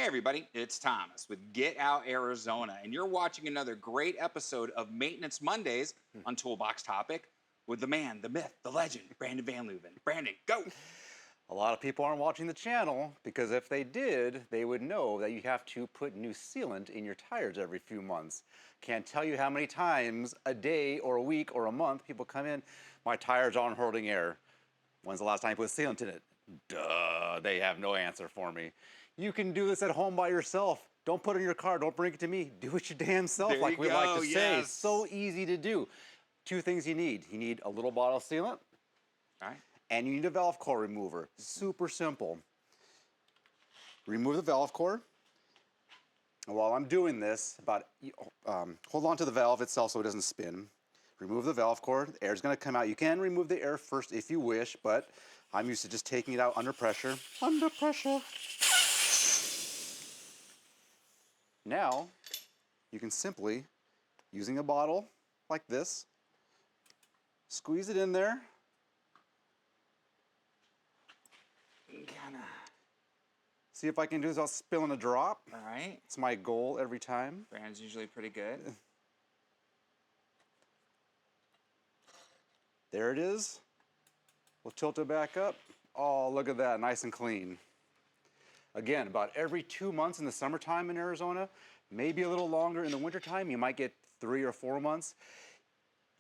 Hey everybody, it's Thomas with Get Out Arizona, and you're watching another great episode of Maintenance Mondays on Toolbox Topic with the man, the myth, the legend, Brandon Van Leuven. Brandon, go! A lot of people aren't watching the channel because if they did, they would know that you have to put new sealant in your tires every few months. Can't tell you how many times a day or a week or a month people come in, my tires aren't holding air. When's the last time you put sealant in it? Duh, they have no answer for me. You can do this at home by yourself. Don't put it in your car, don't bring it to me. Do it your damn self, There like you we like go, to say. yes. So easy to do. Two things you need. You need a little bottle of sealant, All right. and you need a valve core remover. Super simple. Remove the valve core. And while I'm doing this, hold on to the valve itself so it doesn't spin. Remove the valve core. The air's going to come out. You can remove the air first if you wish, but I'm used to just taking it out under pressure. Under pressure. Now, you can simply, using a bottle like this, squeeze it in there. See if I can do this without spilling a drop. All right. It's my goal every time. Brandon's usually pretty good. There it is. We'll tilt it back up. Oh, look at that, nice and clean. Again, about every 2 months in the summertime in Arizona, maybe a little longer in the wintertime, you might get 3 or 4 months.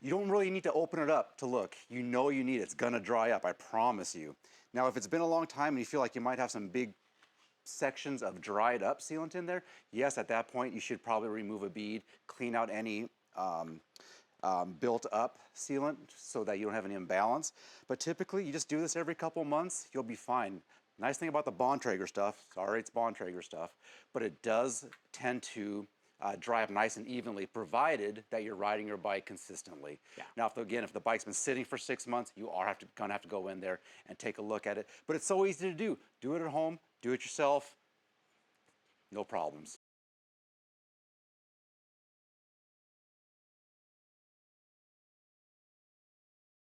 You don't really need to open it up to look. You know you need it. It's gonna dry up, I promise you. Now, if it's been a long time and you feel like you might have some big sections of dried up sealant in there, yes, at that point, you should probably remove a bead, clean out any built up sealant so that you don't have an imbalance. But typically, you just do this every couple months, you'll be fine. Nice thing about the Bontrager stuff, sorry it's Bontrager stuff, but it does tend to dry up nice and evenly, provided that you're riding your bike consistently. Yeah. Now, if the bike's been sitting for 6 months, you are gonna have to go in there and take a look at it. But it's so easy to do. Do it at home, do it yourself, no problems.